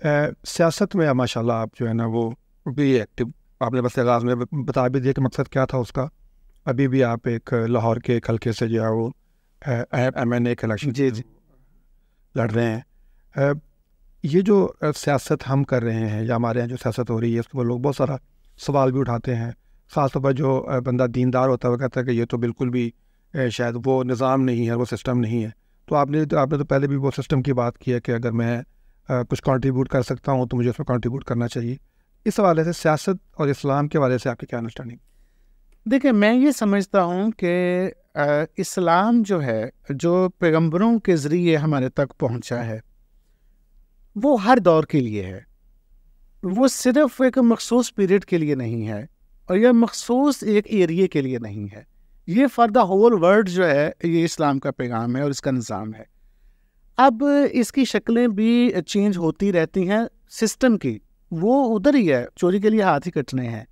سیاست میں ماشاءاللہ آپ جو ہے نا وہ بھی ایکٹیو، آپ نے بس آغاز میں بتا بھی دیا کہ مقصد کیا تھا اس کا. ابھی بھی آپ ایک لاہور کے ایک حلقے سے جو ہے وہ MNA کے الیکشن جی لڑ رہے ہیں. یہ جو سیاست ہم کر رہے ہیں یا ہمارے یہاں جو سیاست ہو رہی ہے اس کو لوگ بہت سارا سوال بھی اٹھاتے ہیں. خاص طور پر جو بندہ دیندار ہوتا ہے وہ کہتا ہے کہ یہ تو بالکل بھی شاید وہ نظام نہیں ہے، وہ سسٹم نہیں ہے. تو آپ نے تو پہلے بھی وہ سسٹم کی بات کی ہے کہ اگر میں کچھ کنٹریبیوٹ کر سکتا ہوں تو مجھے اس میں کنٹریبیوٹ کرنا چاہیے. اس حوالے سے سیاست اور اسلام کے حوالے سے آپ کی کیا انڈرسٹینڈنگ؟ دیکھیں، میں یہ سمجھتا ہوں کہ اسلام جو ہے، جو پیغمبروں کے ذریعے ہمارے تک پہنچا ہے، وہ ہر دور کے لیے ہے. وہ صرف ایک مخصوص پیریڈ کے لیے نہیں ہے، اور یہ مخصوص ایک ایریے کے لیے نہیں ہے. یہ فار دا ہول ورلڈ جو ہے، یہ اسلام کا پیغام ہے اور اس کا نظام ہے. اب اس کی شکلیں بھی چینج ہوتی رہتی ہیں. سسٹم کی وہ ادھر ہی ہے، چوری کے لیے ہاتھ ہی کٹنے ہیں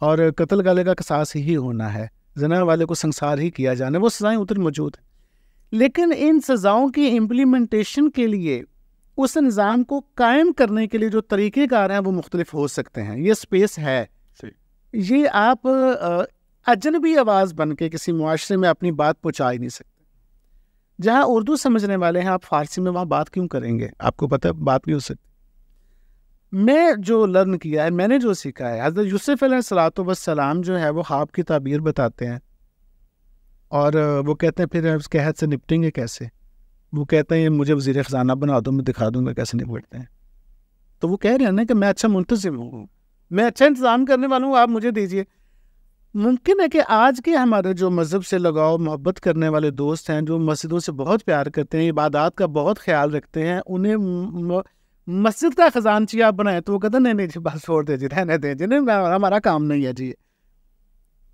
اور قتل گالے کا قصاص ہی ہونا ہے، زنا والے کو سنسار ہی کیا جانا ہے، وہ سزائیں ادھر موجود ہیں. لیکن ان سزاؤں کی امپلیمنٹیشن کے لیے، اس نظام کو قائم کرنے کے لیے جو طریقہ کار ہیں وہ مختلف ہو سکتے ہیں. یہ سپیس ہے. یہ آپ اجنبی آواز بن کے کسی معاشرے میں اپنی بات پہنچا ہی نہیں سکتے. جہاں اردو سمجھنے والے ہیں، آپ فارسی میں وہاں بات کیوں کریں گے؟ آپ کو پتہ ہے بات بھی ہو سکتی. میں جو لرن کیا ہے، میں نے جو سیکھا ہے، حضرت یوسف علیہ الصلوۃ والسلام جو ہے وہ خواب کی تعبیر بتاتے ہیں اور وہ کہتے ہیں پھر اس قحط سے نپٹیں گے کیسے. وہ کہتے ہیں مجھے وزیر خزانہ بنا دو، میں دکھا دوں گا کیسے نپٹتے ہیں. تو وہ کہہ رہے ہیں نا کہ میں اچھا منتظم ہوں، میں اچھا انتظام کرنے والا ہوں، آپ مجھے دیجیے. ممکن ہے کہ آج کے ہمارے جو مذہب سے لگاؤ محبت کرنے والے دوست ہیں، جو مسجدوں سے بہت پیار کرتے ہیں، عبادات کا بہت خیال رکھتے ہیں، انہیں مسجد کا خزانچی آپ بنائیں تو وہ کہتے ہیں نہیں نہیں جی بس چھوڑ دے جی، رہنے دیں جی، نہیں ہمارا کام نہیں ہے جی.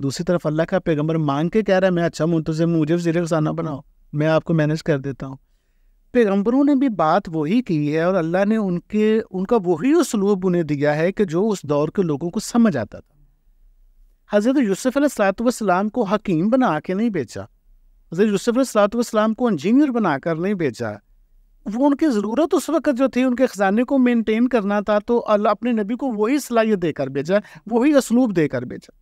دوسری طرف اللہ کا پیغمبر مانگ کے کہہ رہا ہے میں اچھا منتظم ہوں، مجھے وزیر خزانہ بناؤ، میں آپ کو مینیج کر دیتا ہوں. پیغمبروں نے بھی بات وہی کی ہے اور اللہ نے ان کا وہی اسلوب انہیں دیا ہے کہ جو اس دور کے لوگوں کو سمجھ آتا تھا. حضرت یوسف علیہ الصلوۃ والسلام کو حکیم بنا کے نہیں بیچا، حضرت یوسف علیہ الصلوۃ والسلام کو انجینئر بنا کر نہیں بیچا. وہ ان کی ضرورت اس وقت جو تھی ان کے خزانے کو مینٹین کرنا تھا، تو اللہ اپنے نبی کو وہی صلاحیت دے کر بھیجا، وہی اسلوب دے کر بھیجا.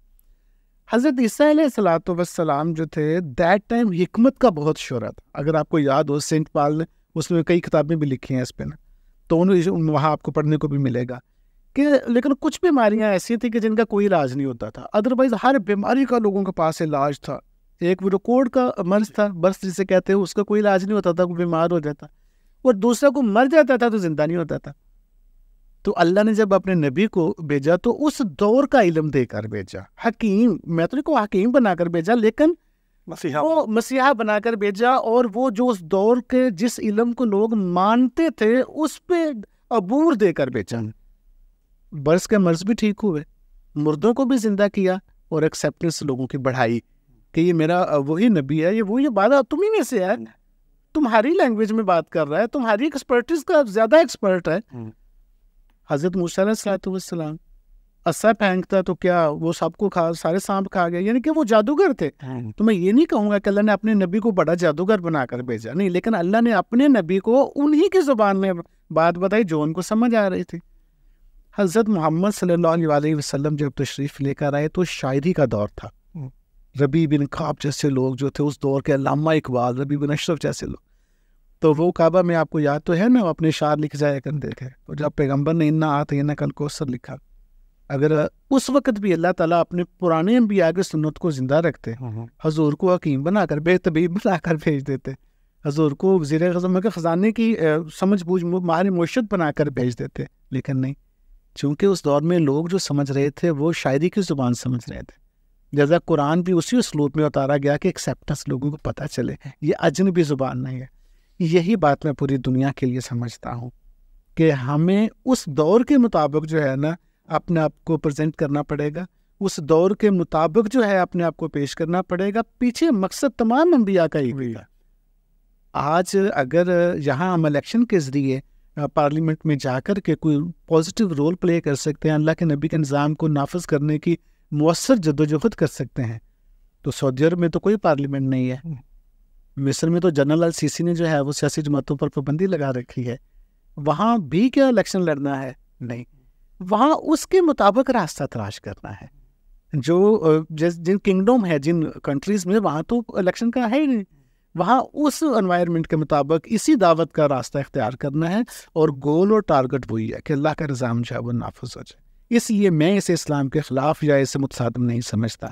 حضرت عیسیٰ علیہ الصلوۃ والسلام جو تھے دیٹ ٹائم حکمت کا بہت شعرا تھا. اگر آپ کو یاد ہو سینٹ پال نے اس میں کئی کتابیں بھی لکھی ہیں اس پہ نا، تو وہاں آپ کو پڑھنے کو بھی ملے گا کہ لیکن کچھ بیماریاں ایسی تھیں کہ جن کا کوئی علاج نہیں ہوتا تھا. ادروائز ہر بیماری کا لوگوں کے پاس علاج تھا. ایک وہ کوڑ کا مرض تھا، برس جسے کہتے ہیں، اس کا کوئی علاج نہیں ہوتا تھا، کوئی بیمار ہو جاتا، اور دوسرا کو مر جاتا تھا تو زندہ نہیں ہوتا تھا. تو اللہ نے جب اپنے نبی کو بھیجا تو اس دور کا علم دے کر بھیجا. حکیم، میں تو نہیں کو حکیم بنا کر بھیجا، لیکن وہ مسیحا بنا کر بھیجا. اور وہ جو اس دور کے جس علم کو لوگ مانتے تھے اس پہ عبور دے کر بھیجا. برس کے مرض بھی ٹھیک ہوئے، مردوں کو بھی زندہ کیا، اور ایکسیپٹنس لوگوں کی بڑھائی کہ یہ میرا وہی نبی ہے، یہ وہی بات تم ہی میں سے ہے، تمہاری لینگویج میں بات کر رہا ہے، تمہاری ایکسپرٹیز کا زیادہ ایکسپرٹ ہے. حضرت موسیٰ علیہ الصلوۃ والسلام عصا پھینکتا تو کیا وہ سب کو سارے سانپ کھا گیا، یعنی کہ وہ جادوگر تھے. تو میں یہ نہیں کہوں گا کہ اللہ نے اپنے نبی کو بڑا جادوگر بنا کر بھیجا، نہیں، لیکن اللہ نے اپنے نبی کو انہی کی زبان میں بات بتائی جو ان کو سمجھ آ رہی تھی. حضرت محمد صلی اللہ علیہ وسلم جب تشریف لے کر آئے تو شاعری کا دور تھا. ربیع بن کعب جیسے لوگ جو تھے اس دور کے، علامہ اقبال، ربیع بن اشرف جیسے لوگ، تو وہ کعبہ میں آپ کو یاد تو ہے نا، وہ اپنے شعر لکھ جایا کر دیکھے. تو جب پیغمبر نے انا اعطیناک کل کوثر لکھا، اگر اس وقت بھی اللہ تعالیٰ اپنے پرانے انبیاء کی سنت کو زندہ رکھتے، حضور کو حکیم بنا کر، بے طبیب بنا کر بھیج دیتے، حضور کو وزیر اعظم کے خزانے کی سمجھ بوجھ ماہر معیشت بنا کر بھیج دیتے. لیکن نہیں، چونکہ اس دور میں لوگ جو سمجھ رہے تھے وہ شاعری کی زبان سمجھ رہے تھے، جیسا قرآن بھی اسی اسلوب میں اتارا گیا کہ ایکسیپٹنس لوگوں کو پتہ چلے یہ اجنبی زبان نہیں ہے. یہی بات میں پوری دنیا کے لیے سمجھتا ہوں کہ ہمیں اس دور کے مطابق جو ہے نا اپنے آپ کو پریزنٹ کرنا پڑے گا، اس دور کے مطابق جو ہے اپنے آپ کو پیش کرنا پڑے گا. پیچھے مقصد تمام انبیاء کا ہی ہوئی. آج اگر یہاں ہم الیکشن کے ذریعے پارلیمنٹ میں جا کر کے کوئی پازیٹیو رول پلے کر سکتے ہیں، اللہ کے نبی کے نظام کو نافذ کرنے کی مؤثر جدوجہد کر سکتے ہیں، تو سعودی عرب میں تو کوئی پارلیمنٹ نہیں ہے. مصر میں تو جنرل السیسی نے جو ہے وہ سیاسی جماعتوں پر پابندی لگا رکھی ہے. وہاں بھی کیا الیکشن لڑنا ہے؟ نہیں، وہاں اس کے مطابق راستہ تلاش کرنا ہے. جو جن کنگڈم ہے، جن کنٹریز میں، وہاں تو الیکشن کا ہے ہی نہیں. وہاں اس انوائرمنٹ کے مطابق اسی دعوت کا راستہ اختیار کرنا ہے، اور گول اور ٹارگٹ وہی ہے کہ اللہ کا نظام جو ہے وہ نافذ ہو جائے. اس لیے میں اسے اسلام کے خلاف یا اسے متصادم نہیں سمجھتا.